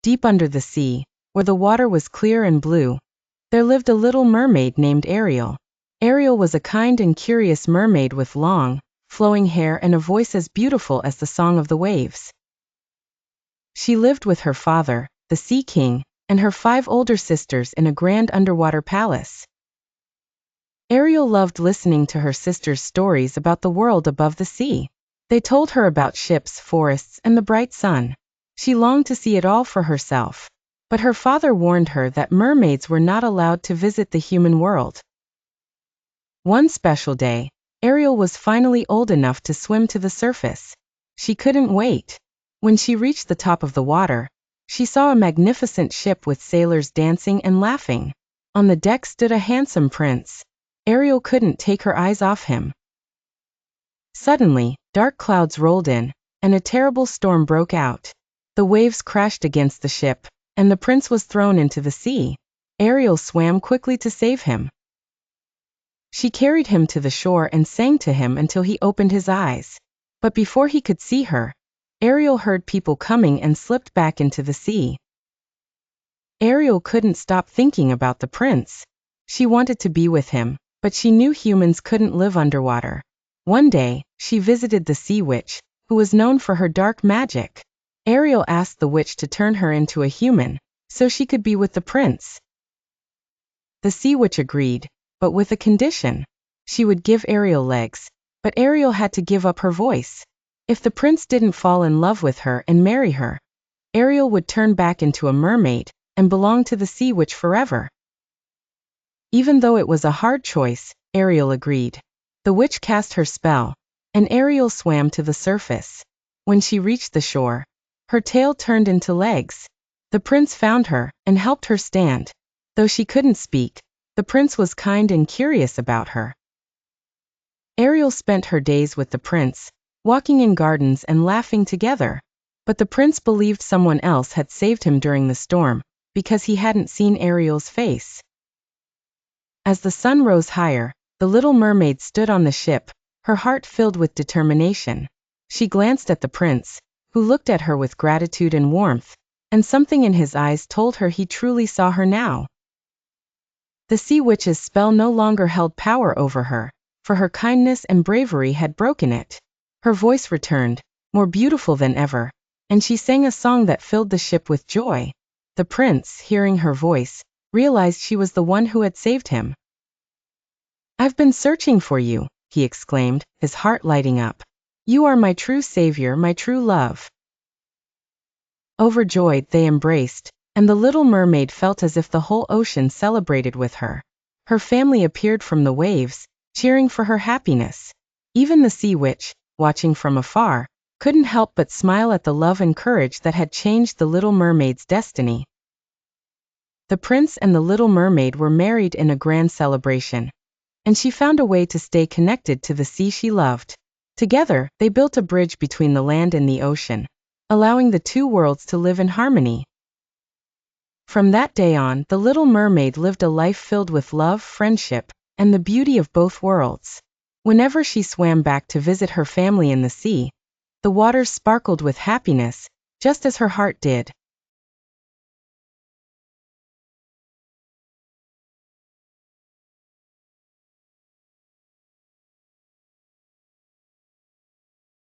Deep under the sea, where the water was clear and blue, there lived a little mermaid named Ariel. Ariel was a kind and curious mermaid with long, flowing hair and a voice as beautiful as the song of the waves. She lived with her father, the Sea King, and her 5 older sisters in a grand underwater palace. Ariel loved listening to her sisters' stories about the world above the sea. They told her about ships, forests, and the bright sun. She longed to see it all for herself. But her father warned her that mermaids were not allowed to visit the human world. One special day, Ariel was finally old enough to swim to the surface. She couldn't wait. When she reached the top of the water, she saw a magnificent ship with sailors dancing and laughing. On the deck stood a handsome prince. Ariel couldn't take her eyes off him. Suddenly, dark clouds rolled in, and a terrible storm broke out. The waves crashed against the ship, and the prince was thrown into the sea. Ariel swam quickly to save him. She carried him to the shore and sang to him until he opened his eyes. But before he could see her, Ariel heard people coming and slipped back into the sea. Ariel couldn't stop thinking about the prince. She wanted to be with him, but she knew humans couldn't live underwater. One day, she visited the sea witch, who was known for her dark magic. Ariel asked the witch to turn her into a human, so she could be with the prince. The sea witch agreed, but with a condition. She would give Ariel legs, but Ariel had to give up her voice. If the prince didn't fall in love with her and marry her, Ariel would turn back into a mermaid and belong to the sea witch forever. Even though it was a hard choice, Ariel agreed. The witch cast her spell, and Ariel swam to the surface. When she reached the shore, her tail turned into legs. The prince found her and helped her stand. Though she couldn't speak, the prince was kind and curious about her. Ariel spent her days with the prince, walking in gardens and laughing together. But the prince believed someone else had saved him during the storm, because he hadn't seen Ariel's face. As the sun rose higher, the little mermaid stood on the ship, her heart filled with determination. She glanced at the prince, who looked at her with gratitude and warmth, and something in his eyes told her he truly saw her now. The sea witch's spell no longer held power over her, for her kindness and bravery had broken it. Her voice returned, more beautiful than ever, and she sang a song that filled the ship with joy. The prince, hearing her voice, realized she was the one who had saved him. "I've been searching for you," he exclaimed, his heart lighting up. "You are my true savior, my true love." Overjoyed, they embraced, and the little mermaid felt as if the whole ocean celebrated with her. Her family appeared from the waves, cheering for her happiness. Even the sea witch, watching from afar, couldn't help but smile at the love and courage that had changed the little mermaid's destiny. The prince and the little mermaid were married in a grand celebration, and she found a way to stay connected to the sea she loved. Together, they built a bridge between the land and the ocean, allowing the two worlds to live in harmony. From that day on, the little mermaid lived a life filled with love, friendship, and the beauty of both worlds. Whenever she swam back to visit her family in the sea, the waters sparkled with happiness, just as her heart did.